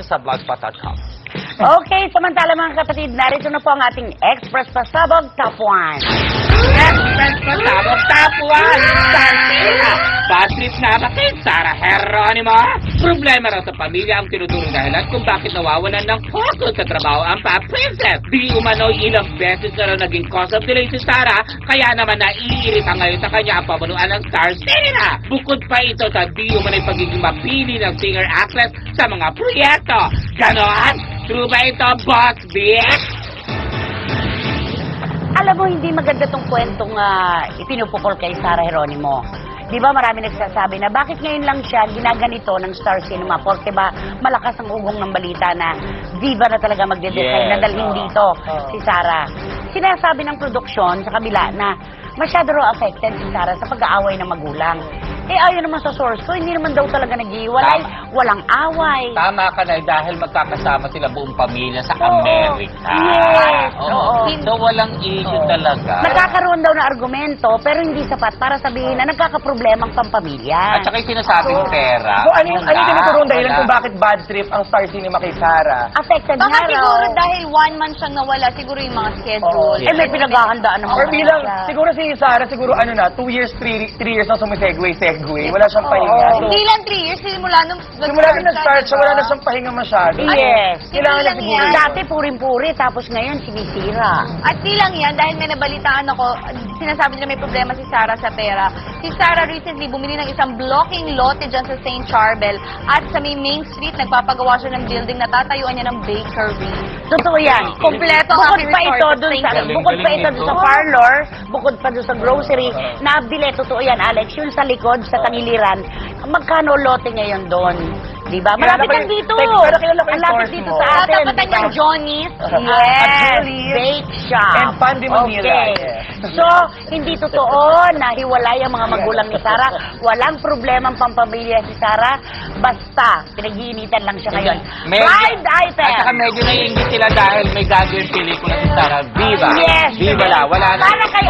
siya sa blogspot.com. Okay, samantala mga kapatid, narito na po ang ating Express Pasabog Top 1. Express Pasabog Top 1! Santina! Bad trip na ba kay Sarah Geronimo? Problema raw sa pamilya ang tinutulong dahilan kung bakit nawawalan ng focus sa trabaho ang pa-princess. Di umano'y ilang beses na raw naging cause of delay si Sarah, kaya naman naiirita ngayon sa kanya ang pamunuan ng Star Serena. Bukod pa ito sa di umano'y pagiging mapili ng singer-actress sa mga proyekto. Ganon? True ba ito, Boss Bitch? Alam mo, hindi maganda tong kwentong ipinupukol kay Sarah Geronimo. Di ba marami nagsasabi na bakit ngayon lang siya ginaganito ng Star Cinema? Porque ba malakas ang ugong ng balita na diva na talaga magde-decide na dalhin dito si Sarah. Sinasabi ng produksyon sa kabila na masyado raw affected si Sarah sa pag-aaway ng magulang. Eh, ayon naman sa source ko, hindi naman daw talaga nag-iwalay, walang away. Tama ka na dahil magkakasama sila buong pamilya sa Oo. Amerika. Yes, oo. So walang issue talaga. Nagkakaroon daw ng argumento, pero hindi sapat para sabihin na nagkakaproblema ang pampamilya. At saka yung sinasabing pera. So, ano yung tinuturong dahilan kung bakit bad trip ang Star Cinema kay Sarah? Affected Baka nga raw. siguro dahil 1 month siyang nawala, siguro yung mga schedule. Eh, may pinaghahandaan naman. Or bilang, siya. siguro si Sarah, siguro ano na, 2 years, 3 years na sumisegue. Wala siyang pahinga. So, Hindi lang 3 years, simula nung simula na nag-start siya, wala na siyang pahinga masyado. Yes. Kailangan na Hindi siguro. lang yan. Dati puring-puri, tapos ngayon sinisira. At di lang yan, dahil may nabalitaan ako, sinasabi nila may problema si Sarah sa pera. Si Sarah recently bumili ng isang blocking lote dyan sa St. Charbel at sa may Main Street, nagpapagawa siya ng building na tatayuan niya ng bakery. Totoo yan. Kompleto ang Bukod aking pa ito resort dun sa sa, St. bukod pa ito dun sa Galing parlor, bukod pa dun sa grocery, nabili, totoo yan, Alex, yun sa likod, sa tagiliran, magkano lote ngayon doon? Diba? Malapit Kilala ko lang yung- dito. Pero kilala ko yung Malapit source dito mo. sa Sa atin. tapatan diba? ng Johnny's. Yes, Julius. bake shop. And Pandi Manila. Okay. Yes. So, hindi totoo na hiwalay ang mga magulang ni Sarah. Walang problema ang pampamilya si Sarah. Basta, pinag-iinitan lang siya ngayon. Pride item! At saka medyo naiingit sila dahil may gagawin pelikula si Sarah. Viva! Yes! Viva la! Wala na. Para kay